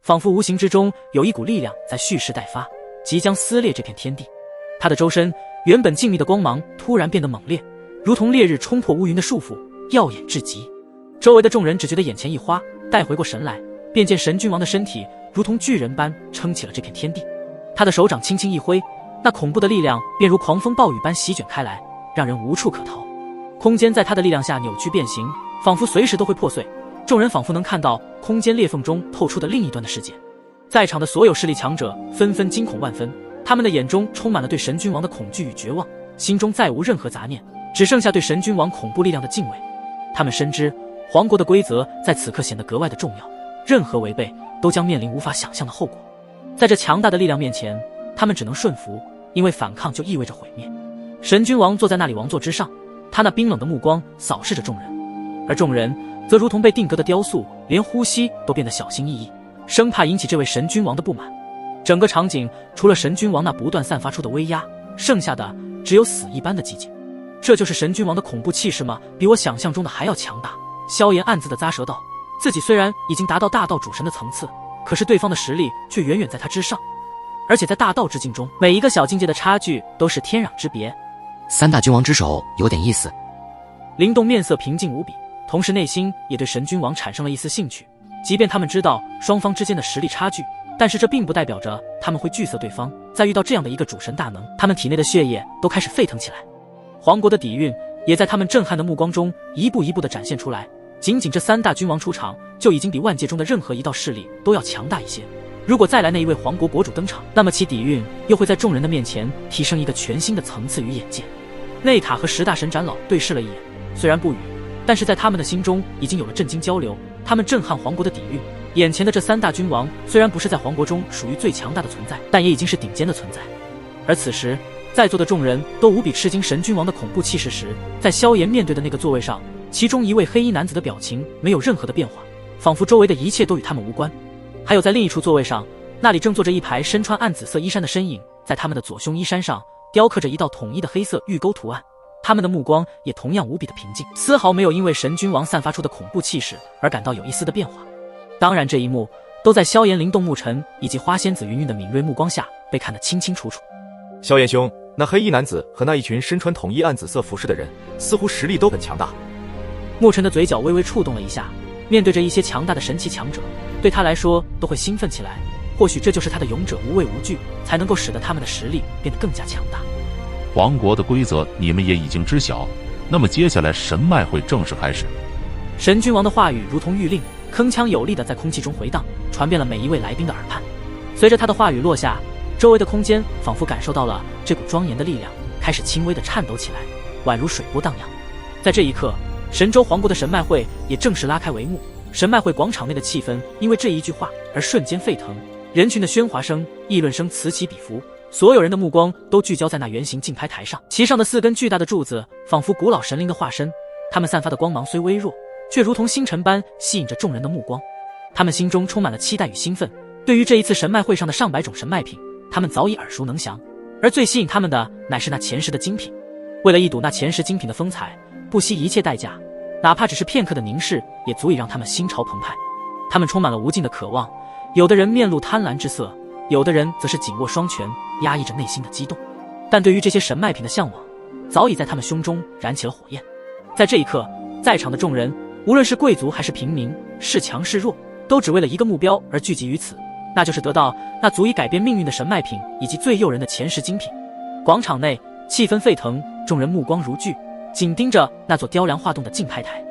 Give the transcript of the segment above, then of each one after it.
仿佛无形之中有一股力量在蓄势待发，即将撕裂这片天地。他的周身原本静谧的光芒突然变得猛烈，如同烈日冲破乌云的束缚，耀眼至极。周围的众人只觉得眼前一花，待回过神来，便见神君王的身体如同巨人般撑起了这片天地。他的手掌轻轻一挥，那恐怖的力量便如狂风暴雨般席卷开来，让人无处可逃。空间在他的力量下扭曲变形，仿佛随时都会破碎。众人仿佛能看到空间裂缝中透出的另一端的世界。在场的所有势力强者纷纷惊恐万分，他们的眼中充满了对神君王的恐惧与绝望，心中再无任何杂念，只剩下对神君王恐怖力量的敬畏。他们深知皇国的规则在此刻显得格外的重要，任何违背都将面临无法想象的后果。在这强大的力量面前，他们只能顺服，因为反抗就意味着毁灭。神君王坐在那里王座之上，他那冰冷的目光扫视着众人，而众人则如同被定格的雕塑，连呼吸都变得小心翼翼，生怕引起这位神君王的不满。整个场景除了神君王那不断散发出的威压，剩下的只有死一般的寂静。这就是神君王的恐怖气势吗？比我想象中的还要强大。萧炎暗自的咂舌道，自己虽然已经达到大道主神的层次，可是对方的实力却远远在他之上，而且在大道之境中，每一个小境界的差距都是天壤之别。三大君王之首有点意思。灵动面色平静无比，同时内心也对神君王产生了一丝兴趣。即便他们知道双方之间的实力差距，但是这并不代表着他们会惧色对方。在遇到这样的一个主神大能，他们体内的血液都开始沸腾起来。皇国的底蕴也在他们震撼的目光中一步一步地展现出来。仅仅这三大君王出场，就已经比万界中的任何一道势力都要强大一些。如果再来那一位皇国国主登场，那么其底蕴又会在众人的面前提升一个全新的层次与眼界。内塔和10大神长老对视了一眼，虽然不语，但是在他们的心中已经有了震惊交流。他们震撼皇国的底蕴，眼前的这三大君王虽然不是在皇国中属于最强大的存在，但也已经是顶尖的存在。而此时在座的众人都无比吃惊神君王的恐怖气势时，在萧炎面对的那个座位上，其中一位黑衣男子的表情没有任何的变化，仿佛周围的一切都与他们无关。还有在另一处座位上，那里正坐着一排身穿暗紫色衣衫的身影，在他们的左胸衣衫上雕刻着一道统一的黑色玉钩图案，他们的目光也同样无比的平静，丝毫没有因为神君王散发出的恐怖气势而感到有一丝的变化。当然这一幕都在萧炎、灵动沐尘以及花仙子云云的敏锐目光下被看得清清楚楚。萧炎兄，那黑衣男子和那一群身穿统一暗紫色服饰的人似乎实力都很强大。沐尘的嘴角微微触动了一下，面对着一些强大的神奇强者，对他来说都会兴奋起来。或许这就是他的勇者无畏无惧，才能够使得他们的实力变得更加强大。皇国的规则你们也已经知晓，那么接下来神脉会正式开始。神君王的话语如同谕令，铿锵有力的在空气中回荡，传遍了每一位来宾的耳畔。随着他的话语落下，周围的空间仿佛感受到了这股庄严的力量，开始轻微的颤抖起来，宛如水波荡漾。在这一刻，神州皇国的神脉会也正式拉开帷幕。神脉会广场内的气氛因为这一句话而瞬间沸腾，人群的喧哗声、议论声此起彼伏，所有人的目光都聚焦在那圆形竞拍台上，其上的4根巨大的柱子仿佛古老神灵的化身，他们散发的光芒虽微弱，却如同星辰般吸引着众人的目光。他们心中充满了期待与兴奋，对于这一次神脉会上的上百种神脉品，他们早已耳熟能详，而最吸引他们的乃是那前10的精品。为了一睹那前10精品的风采，不惜一切代价，哪怕只是片刻的凝视，也足以让他们心潮澎湃。他们充满了无尽的渴望，有的人面露贪婪之色，有的人则是紧握双拳，压抑着内心的激动。但对于这些神脉品的向往，早已在他们胸中燃起了火焰。在这一刻，在场的众人，无论是贵族还是平民，是强是弱，都只为了一个目标而聚集于此，那就是得到那足以改变命运的神脉品以及最诱人的前10精品。广场内气氛沸腾，众人目光如炬，紧盯着那座雕梁画栋的竞拍台。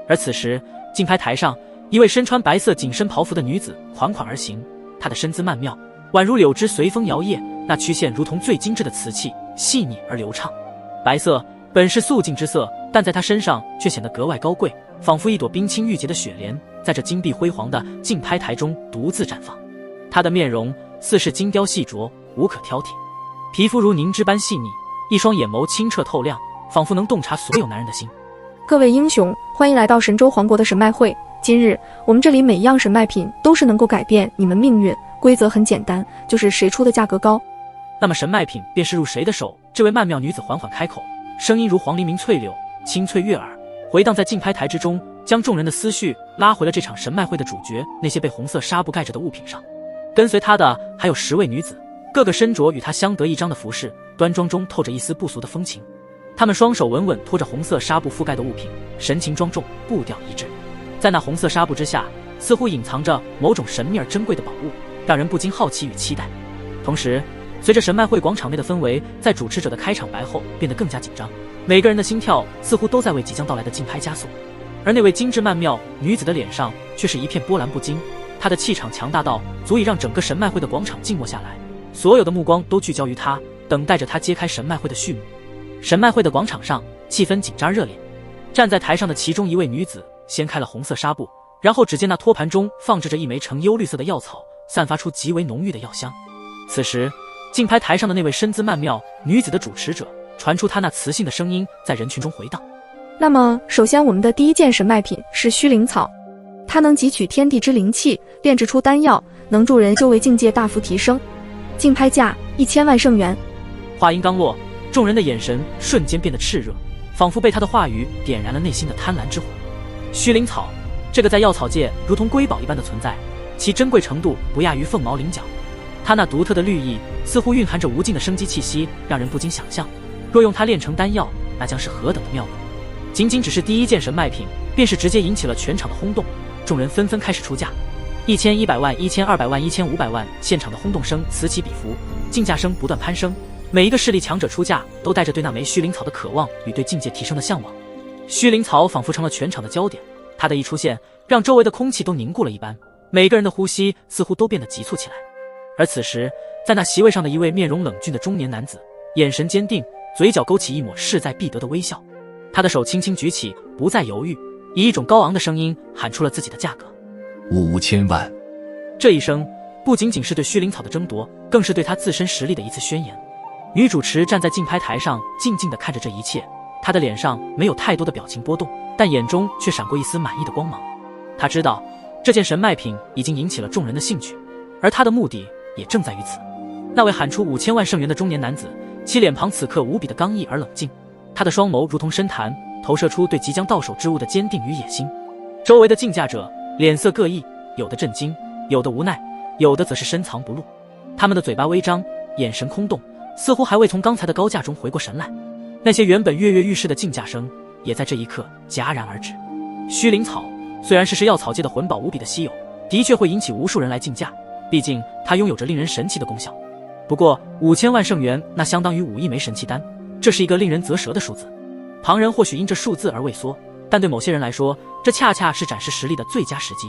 而此时，竞拍台上，一位身穿白色紧身袍服的女子款款而行，她的身姿曼妙，宛如柳枝随风摇曳，那曲线如同最精致的瓷器，细腻而流畅。白色本是素净之色，但在她身上却显得格外高贵，仿佛一朵冰清玉洁的雪莲，在这金碧辉煌的竞拍台中独自绽放。她的面容似是精雕细琢，无可挑剔，皮肤如凝脂般细腻，一双眼眸清澈透亮，仿佛能洞察所有男人的心。各位英雄，欢迎来到神州皇国的神脉会。今日我们这里每一样神脉品都是能够改变你们命运，规则很简单，就是谁出的价格高，那么神脉品便是入谁的手。这位曼妙女子缓缓开口，声音如黄鹂鸣翠柳，清脆悦耳，回荡在竞拍台之中，将众人的思绪拉回了这场神脉会的主角那些被红色纱布盖着的物品上。跟随他的还有10位女子，个个身着与她相得益彰的服饰，端庄中透着一丝不俗的风情。她们双手稳稳托着红色纱布覆盖的物品，神情庄重，步调一致。在那红色纱布之下，似乎隐藏着某种神秘而珍贵的宝物，让人不禁好奇与期待。同时，随着神脉会广场内的氛围在主持者的开场白后变得更加紧张，每个人的心跳似乎都在为即将到来的竞拍加速。而那位精致曼妙女子的脸上却是一片波澜不惊，她的气场强大到足以让整个神脉会的广场静默下来，所有的目光都聚焦于她，等待着她揭开神脉会的序幕。神脉会的广场上气氛紧张热烈，站在台上的其中一位女子掀开了红色纱布，然后只见那托盘中放置着一枚呈幽绿色的药草，散发出极为浓郁的药香。此时竞拍台上的那位身姿曼妙女子的主持者传出她那磁性的声音在人群中回荡。那么首先我们的第一件神脉品是虚灵草，它能汲取天地之灵气，炼制出丹药，能助人修为境界大幅提升。竞拍价1000万圣元。话音刚落，众人的眼神瞬间变得炽热，仿佛被他的话语点燃了内心的贪婪之火。虚灵草，这个在药草界如同瑰宝一般的存在，其珍贵程度不亚于凤毛麟角。它那独特的绿意似乎蕴含着无尽的生机气息，让人不禁想象，若用它炼成丹药，那将是何等的妙用。仅仅只是第一件神脉品，便是直接引起了全场的轰动，众人纷纷开始出价，1100万、1200万、1500万，现场的轰动声此起彼伏，竞价声不断攀升。每一个势力强者出价，都带着对那枚虚灵草的渴望与对境界提升的向往。虚灵草仿佛成了全场的焦点，它的一出现，让周围的空气都凝固了一般，每个人的呼吸似乎都变得急促起来。而此时，在那席位上的一位面容冷峻的中年男子，眼神坚定，嘴角勾起一抹势在必得的微笑。他的手轻轻举起，不再犹豫，以一种高昂的声音喊出了自己的价格：5000万。这一声不仅仅是对虚灵草的争夺，更是对他自身实力的一次宣言。女主持站在竞拍台上，静静地看着这一切，她的脸上没有太多的表情波动，但眼中却闪过一丝满意的光芒。她知道这件神脉品已经引起了众人的兴趣，而她的目的也正在于此。那位喊出5000万圣元的中年男子，其脸庞此刻无比的刚毅而冷静，他的双眸如同深潭，投射出对即将到手之物的坚定与野心。周围的竞价者脸色各异，有的震惊，有的无奈，有的则是深藏不露。他们的嘴巴微张，眼神空洞，似乎还未从刚才的高价中回过神来。那些原本跃跃欲试的竞价声，也在这一刻戛然而止。虚灵草虽然是药草界的魂宝无比的稀有，的确会引起无数人来竞价，毕竟它拥有着令人神奇的功效。不过5000万圣元，那相当于5亿枚神奇丹，这是一个令人啧舌的数字。旁人或许因这数字而畏缩，但对某些人来说，这恰恰是展示实力的最佳时机。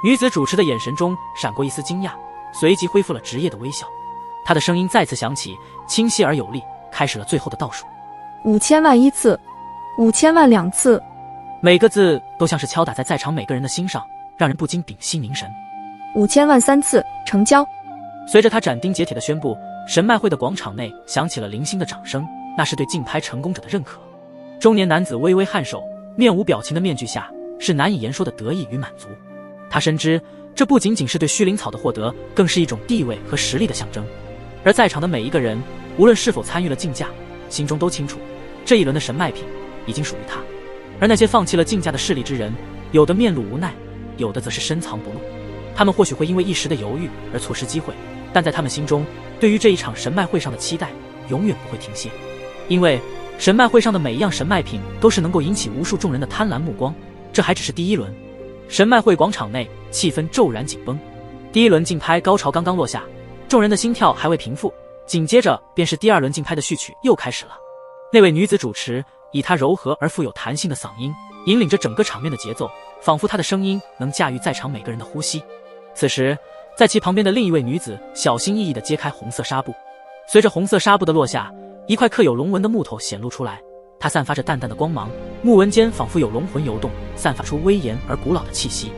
女子主持的眼神中闪过一丝惊讶，随即恢复了职业的微笑。她的声音再次响起，清晰而有力，开始了最后的倒数。5000万1次，5000万2次。每个字都像是敲打在场每个人的心上，让人不禁屏息凝神。5000万3次，成交。随着他斩钉截铁的宣布，神脉会的广场内响起了零星的掌声，那是对竞拍成功者的认可。中年男子微微颔首，面无表情的面具下是难以言说的得意与满足。他深知这不仅仅是对虚灵草的获得，更是一种地位和实力的象征。而在场的每一个人，无论是否参与了竞价，心中都清楚，这一轮的神脉品已经属于他。而那些放弃了竞价的势力之人，有的面露无奈，有的则是深藏不露。他们或许会因为一时的犹豫而错失机会，但在他们心中，对于这一场神脉会上的期待永远不会停歇。因为神脉会上的每一样神脉品都是能够引起无数众人的贪婪目光，这还只是第一轮。神脉会广场内气氛骤然紧绷，第一轮竞拍高潮刚刚落下，众人的心跳还未平复，紧接着便是第二轮竞拍的序曲又开始了。那位女子主持以她柔和而富有弹性的嗓音引领着整个场面的节奏，仿佛她的声音能驾驭在场每个人的呼吸。此时在其旁边的另一位女子小心翼翼地揭开红色纱布，随着红色纱布的落下，一块刻有龙纹的木头显露出来，它散发着淡淡的光芒，木纹间仿佛有龙魂游动，散发出威严而古老的气息。